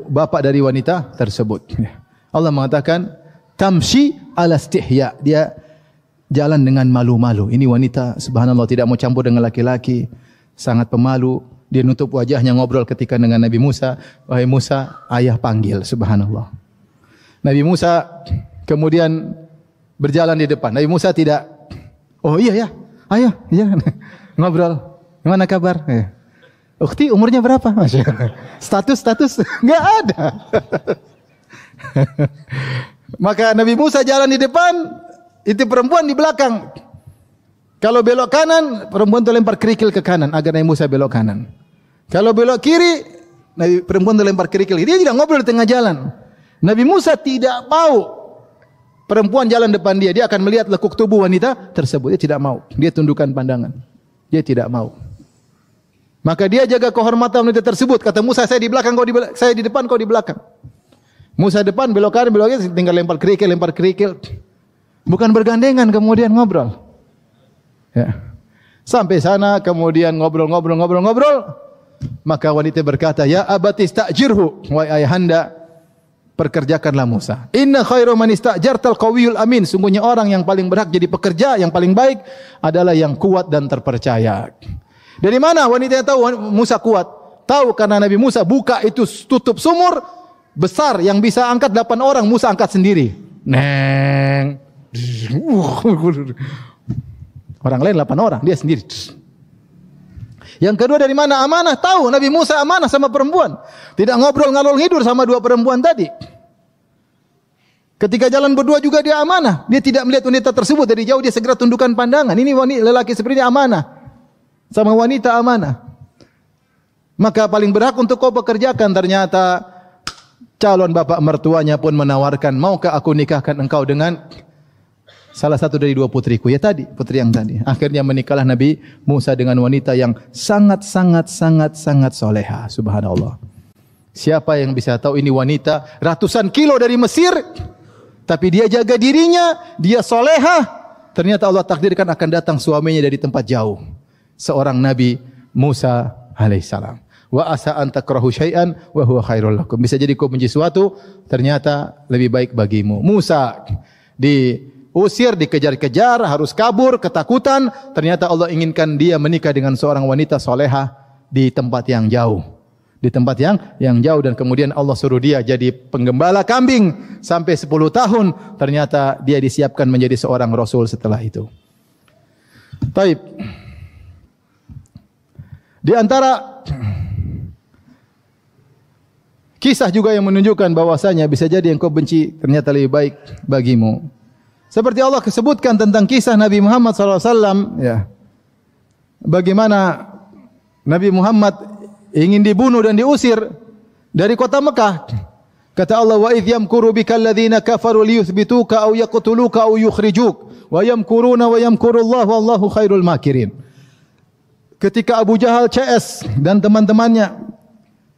bapak dari wanita tersebut. Allah mengatakan tamshi ala istihya. Dia jalan dengan malu-malu. Ini wanita subhanallah tidak mau campur dengan laki-laki, sangat pemalu. Dia nutup wajahnya ngobrol ketika dengan Nabi Musa. Wahai Musa, ayah panggil, subhanallah. Nabi Musa kemudian berjalan di depan. Nabi Musa tidak, oh iya ya, ayo, iya. Ngobrol. Gimana kabar? Ukhti umurnya berapa? Status enggak ada. Maka Nabi Musa jalan di depan, itu perempuan di belakang. Kalau belok kanan, perempuan itu lempar kerikil ke kanan agar Nabi Musa belok kanan. Kalau belok kiri, perempuan itu lempar kerikil. Dia tidak ngobrol di tengah jalan. Nabi Musa tidak mau perempuan jalan depan dia. Dia akan melihat lekuk tubuh wanita tersebut. Dia tidak mau. Dia tundukkan pandangan. Dia tidak mau. Maka dia jaga kehormatan wanita tersebut. Kata Musa, saya di belakang, kau di belakang. Saya di depan, kau di belakang. Musa depan, belok kanan, belok kiri, tinggal lempar kerikil. Bukan bergandengan kemudian ngobrol. Ya. Sampai sana kemudian ngobrol. Maka wanita berkata, ya abati istajirhu, wahai ayahanda, perkerjakanlah Musa. Inna khairu man istajartal qawiyul amin. Sungguhnya orang yang paling berhak jadi pekerja yang paling baik adalah yang kuat dan terpercaya. Dari mana wanita tahu Musa kuat? Tahu karena Nabi Musa buka itu tutup sumur besar yang bisa angkat 8 orang, Musa angkat sendiri. Neng. Orang lain 8 orang, dia sendiri. Yang kedua dari mana amanah? Tahu Nabi Musa amanah sama perempuan. Tidak ngobrol ngalor ngidur sama 2 perempuan tadi. Ketika jalan berdua juga dia amanah. Dia tidak melihat wanita tersebut dari jauh, dia segera tundukkan pandangan. Ini wanita lelaki seperti ini amanah. Sama wanita amanah. Maka paling berhak untuk kau pekerjakan. Ternyata calon bapak mertuanya pun menawarkan, maukah aku nikahkan engkau dengan salah satu dari 2 putriku. Ya tadi, putri yang tadi. Akhirnya menikahlah Nabi Musa dengan wanita yang sangat soleha. Subhanallah. Siapa yang bisa tahu ini wanita ratusan kilo dari Mesir, Tapi dia jaga dirinya, dia solehah. Ternyata Allah takdirkan akan datang suaminya dari tempat jauh. Seorang Nabi Musa alaihissalam. Wa asa an takrahu syai'an wa huwa khairul lakum. Bisa jadi kau benci sesuatu, ternyata lebih baik bagimu. Musa diusir, dikejar-kejar, harus kabur, ketakutan. Ternyata Allah inginkan dia menikah dengan seorang wanita solehah di tempat yang jauh. Di tempat yang jauh, dan kemudian Allah suruh dia jadi penggembala kambing sampai 10 tahun. Ternyata dia disiapkan menjadi seorang rasul setelah itu. Taib. Di antara kisah juga yang menunjukkan bahwasanya bisa jadi yang kau benci ternyata lebih baik bagimu. Seperti Allah sebutkan tentang kisah Nabi Muhammad SAW, ya. Bagaimana Nabi Muhammad ingin dibunuh dan diusir dari kota Mekah. Kata Allah, wa idh yamkuru bika alladhina kafaru liyuthbituka aw yaqtuluka aw yukhrijuk wa yamkuruna wa yamkurullahu wallahu khairul makirin. Ketika Abu Jahal CS dan teman-temannya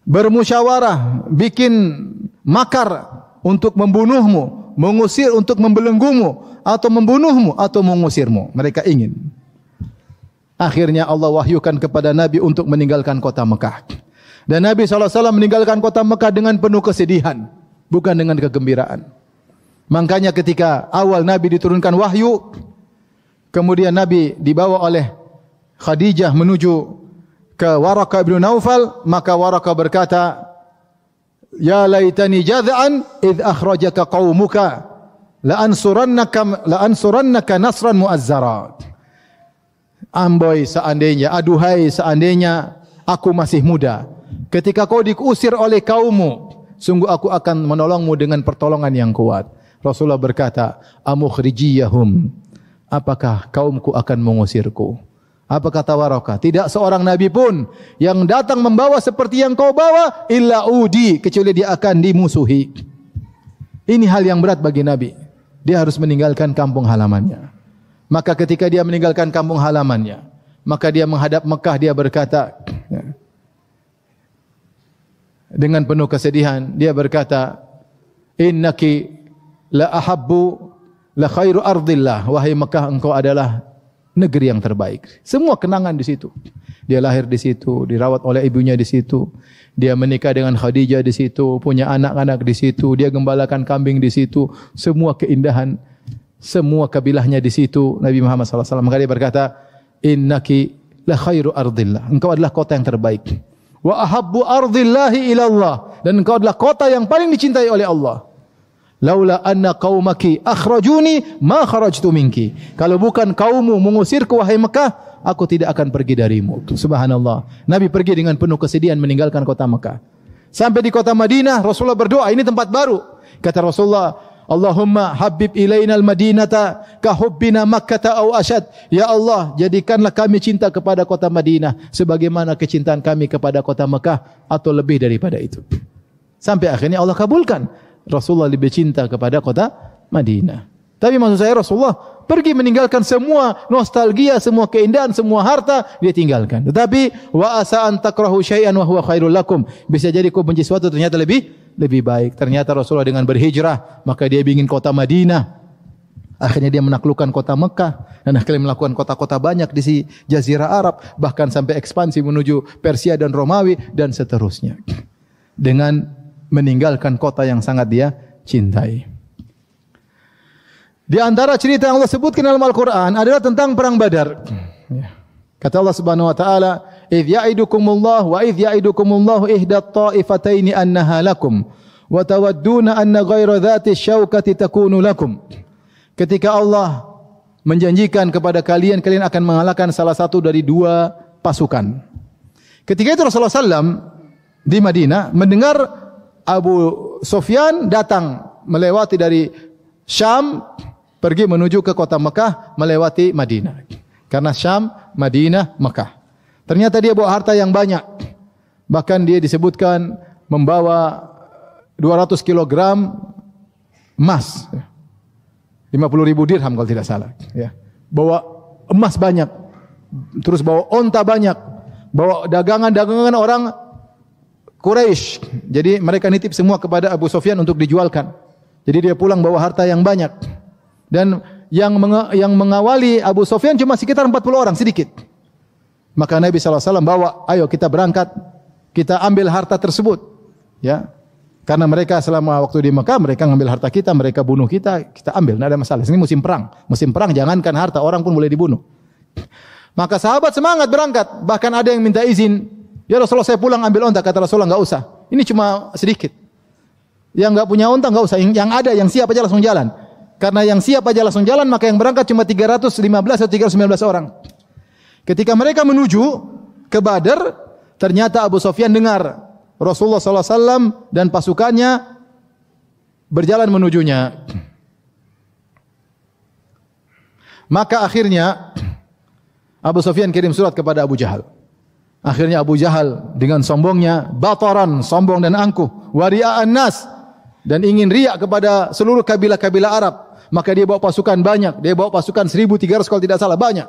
bermusyawarah, bikin makar untuk membunuhmu, mengusir untuk membelenggumu, atau membunuhmu atau mengusirmu. Mereka ingin. Akhirnya Allah wahyukan kepada Nabi untuk meninggalkan kota Mekah. Dan Nabi SAW meninggalkan kota Mekah dengan penuh kesedihan, bukan dengan kegembiraan. Makanya ketika awal Nabi diturunkan wahyu, kemudian Nabi dibawa oleh Khadijah menuju ke Waraqah bin Naufal, maka Waraqah berkata, "Ya laitani jad'an idh akhrajaka qaumuka la ansurannaka nasran mu'azzara." Amboi seandainya, aduhai seandainya aku masih muda. Ketika kau diusir oleh kaummu, sungguh aku akan menolongmu dengan pertolongan yang kuat. Rasulullah berkata, "Amukhrijiyahum." Apakah kaumku akan mengusirku? Apa kata Waraqah? Tidak seorang nabi pun yang datang membawa seperti yang kau bawa illa udi, kecuali dia akan dimusuhi. Ini hal yang berat bagi Nabi. Dia harus meninggalkan kampung halamannya. Maka ketika dia meninggalkan kampung halamannya, maka dia menghadap Mekah, dia berkata dengan penuh kesedihan, dia berkata, "Innaki la ahabbu la khairu ardillah." Wahai Mekah, engkau adalah negeri yang terbaik. Semua kenangan di situ. Dia lahir di situ, dirawat oleh ibunya di situ. Dia menikah dengan Khadijah di situ, punya anak-anak di situ, dia gembalakan kambing di situ. Semua keindahan, semua kabilahnya di situ. Nabi Muhammad SAW, maka dia berkata, "Innaki la khairu ardillah." Engkau adalah kota yang terbaik. Wa ahabbu ardillahi ilallah. Dan engkau adalah kota yang paling dicintai oleh Allah. Laula anna qaumaki akhrajuni ma kharajtu minki. Kalau bukan kaummu mengusirku wahai Mekah, aku tidak akan pergi darimu. Subhanallah. Nabi pergi dengan penuh kesedihan meninggalkan kota Mekah. Sampai di kota Madinah, Rasulullah berdoa, ini tempat baru. Kata Rasulullah, "Allahumma habib ilainal madinata ka hubbina Makkah aw ashad." Ya Allah, jadikanlah kami cinta kepada kota Madinah sebagaimana kecintaan kami kepada kota Mekah, atau lebih daripada itu. Sampai akhirnya Allah kabulkan. Rasulullah lebih cinta kepada kota Madinah. Tapi maksud saya, Rasulullah pergi meninggalkan semua nostalgia, semua keindahan, semua harta dia tinggalkan. Tetapi wa asa an takrahu syai'an wa huwa khairul lakum. Bisa jadi kau benci sesuatu ternyata lebih baik. Ternyata Rasulullah dengan berhijrah, maka dia ingin kota Madinah. Akhirnya dia menaklukkan kota Mekah dan akhirnya melakukan kota-kota banyak di Jazirah Arab, bahkan sampai ekspansi menuju Persia dan Romawi dan seterusnya. Dengan meninggalkan kota yang sangat dia cintai. Di antara cerita yang Allah sebutkan dalam Al-Quran adalah tentang perang Badar. Kata Allah Subhanahu wa taala, "Idz ya'idukumullah wa idz ya'idukumullahu ihdat ta'ifataini annaha lakum wa tawadduna anna ghaira dzati syaukati takunu lakum." Ketika Allah menjanjikan kepada kalian akan mengalahkan salah satu dari dua pasukan. Ketika itu Rasulullah SAW di Madinah mendengar Abu Sufyan datang melewati dari Syam pergi menuju ke kota Mekah melewati Madinah. Karena Syam, Madinah, Mekah. Ternyata dia bawa harta yang banyak. Bahkan dia disebutkan membawa 200 kilogram emas. 50.000 dirham kalau tidak salah. Ya. Bawa emas banyak. Terus bawa onta banyak. Bawa dagangan-dagangan orang Quraisy. Jadi mereka nitip semua kepada Abu Sufyan untuk dijualkan. Jadi dia pulang bawa harta yang banyak. Dan yang mengawali Abu Sufyan cuma sekitar 40 orang, sedikit. Maka Nabi SAW bawa, ayo kita berangkat, kita ambil harta tersebut. Ya, karena mereka selama waktu di Mekah, mereka ngambil harta kita, mereka bunuh kita, kita ambil, tidak ada masalah. Ini musim perang. Musim perang jangankan harta, orang pun boleh dibunuh. Maka sahabat semangat berangkat. Bahkan ada yang minta izin, ya Rasulullah saya pulang ambil unta. Kata Rasulullah enggak usah. Ini cuma sedikit. Yang enggak punya unta enggak usah. Yang ada, yang siap aja langsung jalan. Karena yang siap aja langsung jalan, maka yang berangkat cuma 315 atau 319 orang. Ketika mereka menuju ke Badar, ternyata Abu Sufyan dengar Rasulullah SAW dan pasukannya berjalan menujunya. Maka akhirnya Abu Sufyan kirim surat kepada Abu Jahal. Akhirnya Abu Jahal dengan sombongnya, bataran, sombong dan angkuh, wari'a'an nas, dan ingin riak kepada seluruh kabilah-kabilah Arab. Maka dia bawa pasukan banyak, dia bawa pasukan 1.300 kalau tidak salah, banyak.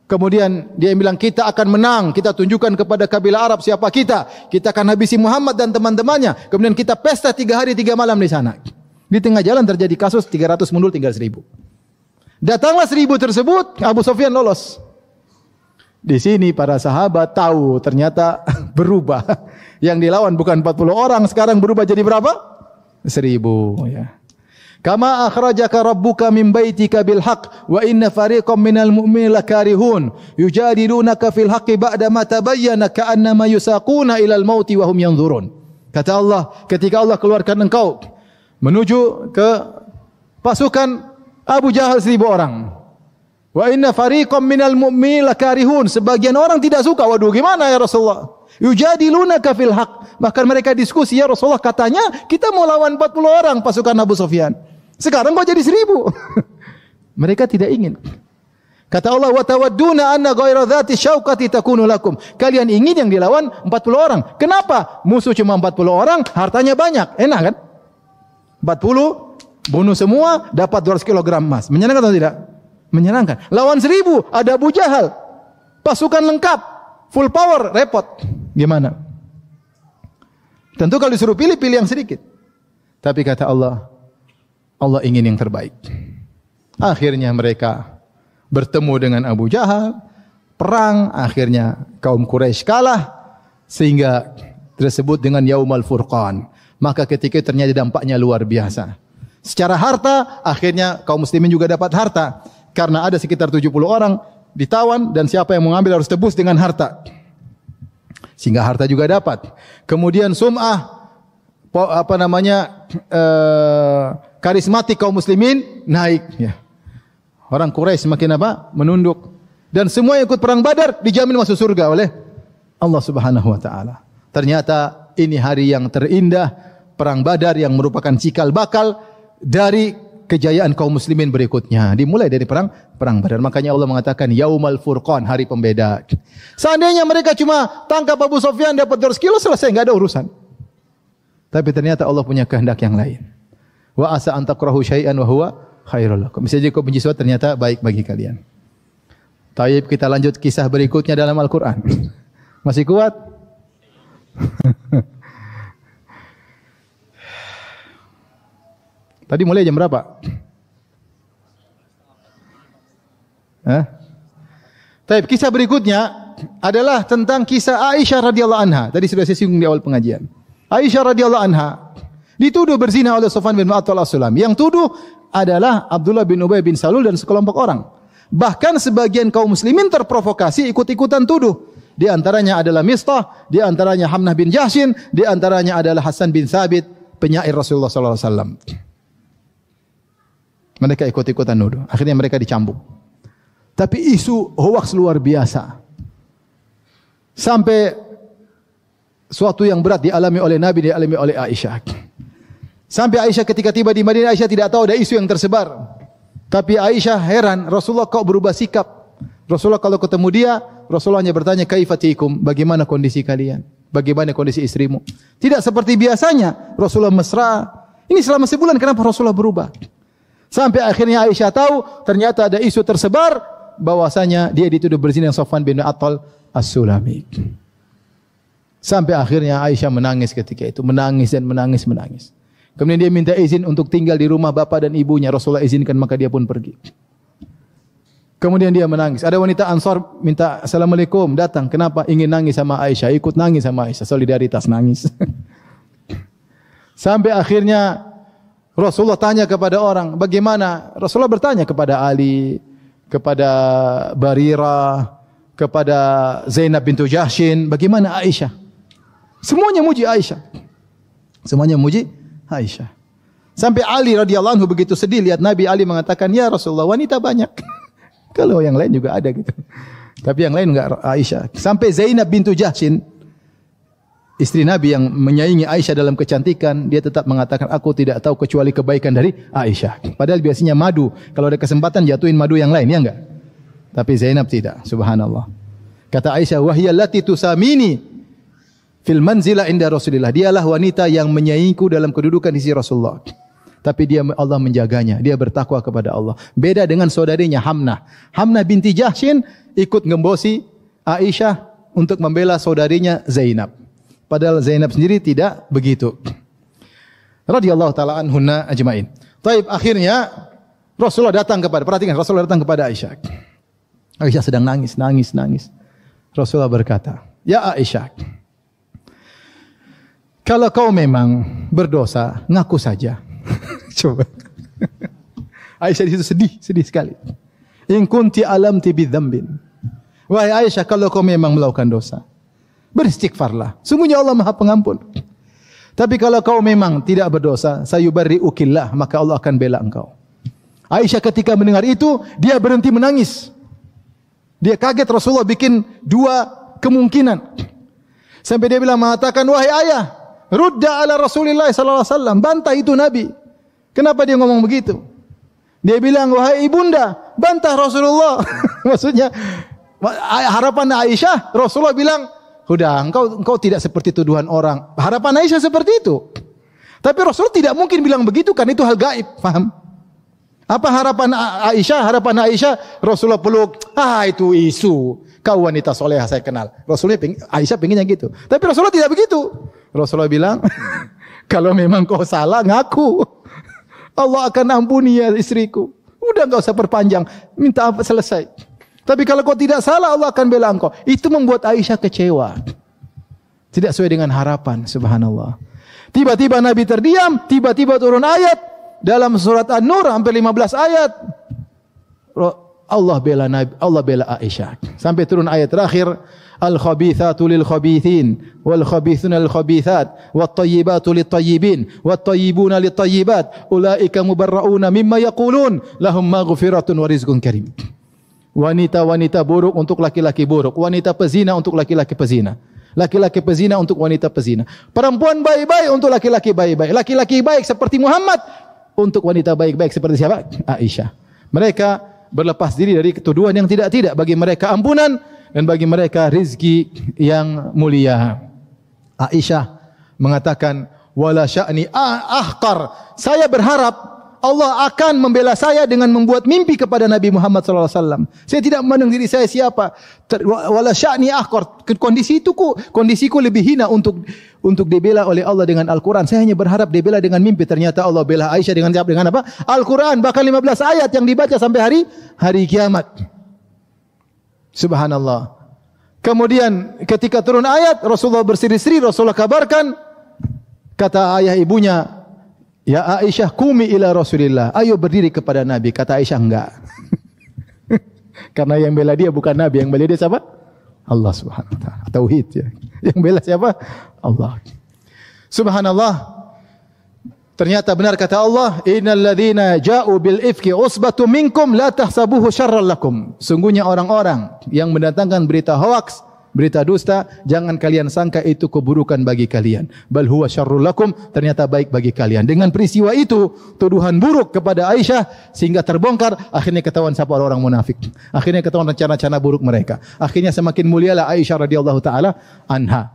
Kemudian dia bilang, kita akan menang, kita tunjukkan kepada kabilah Arab siapa kita. Kita akan habisi Muhammad dan teman-temannya. Kemudian kita pesta 3 hari 3 malam di sana. Di tengah jalan terjadi kasus 300 mundur tinggal 1.000. Datanglah 1.000 tersebut, Abu Sufyan lolos. Di sini para sahabat tahu ternyata berubah. Yang dilawan bukan 40 orang, sekarang berubah jadi berapa? 1.000. Ya. Kama akhrajaka rabbuka min baitika bil haqq wa inna fariqam minal mu'minina lakarihun yujadilunaka fil haqqi ba'da ma tabayyana ka'annama yusaquna ilal mauti wa hum yanzurun. Kata Allah, ketika Allah keluarkan engkau menuju ke pasukan Abu Jahal 1.000 orang. Wa inna fariqam minal mu'minina lakarihun, sebagian orang tidak suka. Waduh, gimana ya Rasulullah? Yujadilunaka fil haqq. Bahkan mereka diskusi, ya Rasulullah, katanya kita mau lawan 40 orang pasukan Abu Sufyan. Sekarang kok jadi 1.000? Mereka tidak ingin. Kata Allah, wa tawadduna anna ghayra dzati syauqati takunu lakum. Kalian ingin yang dilawan 40 orang. Kenapa? Musuh cuma 40 orang, hartanya banyak. Enak kan? 40 bunuh semua, dapat 200 kg emas. Menyenangkan atau tidak? Menyenangkan. Lawan 1.000, ada Abu Jahal. Pasukan lengkap, full power, repot. Gimana? Tentu kalau disuruh pilih, pilih yang sedikit. Tapi kata Allah, Allah ingin yang terbaik. Akhirnya mereka bertemu dengan Abu Jahal, perang, akhirnya kaum Quraisy kalah, sehingga tersebut dengan Yaumal Furqan. Maka ketika itu ternyata dampaknya luar biasa. Secara harta, akhirnya kaum muslimin juga dapat harta. Karena ada sekitar 70 orang ditawan, dan siapa yang mengambil harus tebus dengan harta. Sehingga harta juga dapat. Kemudian sum'ah, karismatik kaum muslimin naik. Ya. Orang Quraisy semakin apa? Menunduk. Dan semua yang ikut perang Badar dijamin masuk surga oleh Allah Subhanahu wa taala. Ternyata ini hari yang terindah, perang Badar yang merupakan cikal bakal dari kejayaan kaum muslimin berikutnya. Dimulai dari perang Badar. Makanya Allah mengatakan Yaumal Furqan, hari pembeda. Seandainya mereka cuma tangkap Abu Sufyan dapat 200 kilo, selesai, enggak ada urusan. Tapi ternyata Allah punya kehendak yang lain. Wa asa an takrahu syai'an wa huwa khairul lakum. Bisa jadi kau benci sesuatu, ternyata baik bagi kalian. Taib, kita lanjut kisah berikutnya dalam Al-Quran. Masih kuat? Tadi mulai jam berapa? Taib, kisah berikutnya adalah tentang kisah Aisyah radhiyallahu anha. Tadi sudah saya singgung di awal pengajian. Aisyah radhiyallahu anha dituduh berzina oleh Sufyan bin Mu'attal as-Sulami. Yang tuduh adalah Abdullah bin Ubay bin Salul dan sekelompok orang. Bahkan sebagian kaum muslimin terprovokasi ikut-ikutan tuduh. Di antaranya adalah Mistah, di antaranya Hamnah bin Jahshin, di antaranya adalah Hasan bin Thabit, penyair Rasulullah sallallahu alaihi wasallam. Mereka ikut-ikutan nuduh. Akhirnya mereka dicambuk. Tapi isu hoaks luar biasa. Sampai suatu yang berat dialami oleh Nabi, dialami oleh Aisyah. Sampai Aisyah ketika tiba di Madinah, Aisyah tidak tahu ada isu yang tersebar. Tapi Aisyah heran, Rasulullah kok berubah sikap? Rasulullah kalau ketemu dia, Rasulullah hanya bertanya, kaifatikum, bagaimana kondisi kalian? Bagaimana kondisi istrimu? Tidak seperti biasanya, Rasulullah mesra. Ini selama sebulan, kenapa Rasulullah berubah? Sampai akhirnya Aisyah tahu, ternyata ada isu tersebar, bahwasanya dia dituduh berzina dengan Sufyan bin Mu'attal as-Sulami. Sampai akhirnya Aisyah menangis ketika itu, menangis dan menangis. Kemudian dia minta izin untuk tinggal di rumah bapa dan ibunya. Rasulullah izinkan, maka dia pun pergi. Kemudian dia menangis. Ada wanita Ansar minta Assalamualaikum, datang. Kenapa? Ingin nangis sama Aisyah. Ikut nangis sama Aisyah. Solidaritas nangis. Sampai akhirnya Rasulullah tanya kepada orang, bagaimana? Rasulullah bertanya kepada Ali, kepada Barirah, kepada Zainab bintu Jahshin, bagaimana Aisyah? Semuanya muji Aisyah. Semuanya muji Aisyah. Sampai Ali radhiyallahu anhu begitu sedih lihat Nabi. Ali mengatakan, "Ya Rasulullah, wanita banyak." Kalau yang lain juga ada gitu. Tapi yang lain enggak Aisyah. Sampai Zainab bintu Jahshin, istri Nabi yang menyaingi Aisyah dalam kecantikan, dia tetap mengatakan, "Aku tidak tahu kecuali kebaikan dari Aisyah." Padahal biasanya madu, kalau ada kesempatan jatuhin madu yang lain, ya enggak? Tapi Zainab tidak, subhanallah. Kata Aisyah, "Wa hiya allati tusamini fil manzila inda Rasulillah." Dialah wanita yang menyaingiku dalam kedudukan di sisi Rasulullah. Tapi Allah menjaganya, dia bertakwa kepada Allah. Beda dengan saudarinya Hamnah. Hamnah binti Jahshin ikut ngembosi Aisyah untuk membela saudarinya Zainab. Padahal Zainab sendiri tidak begitu. Radhiyallahu taala anhunna ajmain. Taib, akhirnya Rasulullah datang kepada Aisyah. Aisyah sedang nangis. Rasulullah berkata, "Ya Aisyah, kalau kau memang berdosa, ngaku saja." Coba. Aisyah itu sedih sekali. In kunti alamti bidzambin. Wahai Aisyah, kalau kau memang melakukan dosa, beristighfarlah. Sungguhnya Allah Maha Pengampun. Tapi kalau kau memang tidak berdosa, sayubarri'ukillah, maka Allah akan bela engkau. Aisyah ketika mendengar itu, dia berhenti menangis. Dia kaget Rasulullah bikin dua kemungkinan. Sampai dia mengatakan, "Wahai ayah, rudda ala Rasulillah sallallahu alaihi wasallam." Bantah itu Nabi. Kenapa dia ngomong begitu? Dia bilang, "Wahai ibunda, bantah Rasulullah." Maksudnya harapan Aisyah, Rasulullah bilang, "Sudah, engkau tidak seperti tuduhan orang." Harapan Aisyah seperti itu. Tapi Rasul tidak mungkin bilang begitu, kan itu hal gaib, paham? Apa harapan Aisyah? Harapan Aisyah, Rasulullah peluk, itu isu. Kau wanita soleha saya kenal. Aisyah pengennya gitu. Tapi Rasulullah tidak begitu. Rasulullah bilang, "Kalau memang kau salah, ngaku. Allah akan ampuni ya istriku. Udah enggak usah perpanjang. Minta apa selesai. Tapi kalau kau tidak salah, Allah akan bela engkau." Itu membuat Aisyah kecewa. Tidak sesuai dengan harapan, subhanallah. Tiba-tiba Nabi terdiam, tiba-tiba turun ayat dalam surat An-Nur hampir 15 ayat. Allah bela Nabi, Allah bela Aisyah. Sampai turun ayat terakhir, "Al-khabithatu lil-khabithin wal-khabithuna lil-khabithat wat-tayyibatu lit-tayyibin wat-tayyibuna lit-tayyibat ulaika mubarrauna mimma yaqulun lahum maghfiratun wa rizqun karim." Wanita-wanita buruk untuk laki-laki buruk, wanita pezina untuk laki-laki pezina, laki-laki pezina untuk wanita pezina, perempuan baik-baik untuk laki-laki baik-baik, laki-laki baik seperti Muhammad untuk wanita baik-baik seperti siapa? Aisyah. Mereka berlepas diri dari ketuduhan yang tidak-tidak. Bagi mereka ampunan dan bagi mereka rizki yang mulia. Aisyah mengatakan, "Wala sya'ni ahqar." Saya berharap Allah akan membela saya dengan membuat mimpi kepada Nabi Muhammad sallallahu alaihi wasallam. Saya tidak memandang diri saya siapa. Wala sya'ni ahqar. Kondisiku lebih hina untuk dibela oleh Allah dengan Al-Quran. Saya hanya berharap dibela dengan mimpi. Ternyata Allah bela Aisyah dengan apa? Al-Quran. Bahkan 15 ayat yang dibaca sampai hari kiamat. Subhanallah. Kemudian ketika turun ayat, Rasulullah berseri-seri, Rasulullah kabarkan, kata ayah ibunya, "Ya Aisyah, kumi ila Rasulillah." Ayo berdiri kepada Nabi. Kata Aisyah, enggak. Karena yang bela dia bukan Nabi, yang bela dia siapa? Allah Subhanahu wa taala. Tauhid ya. Yang bela siapa? Allah. Subhanallah. Ternyata benar kata Allah, "Innal ladzina ja'u bil ifki usbatun minkum la tahsabuhu syarran lakum." Sungguhnya orang-orang yang mendatangkan berita hoaks, berita dusta, jangan kalian sangka itu keburukan bagi kalian. Bal huwa syarrul lakum, ternyata baik bagi kalian. Dengan peristiwa itu, tuduhan buruk kepada Aisyah sehingga terbongkar, akhirnya ketahuan siapa orang munafik. Akhirnya ketahuan rencana-rencana buruk mereka. Akhirnya semakin mulialah Aisyah radhiyallahu taala anha.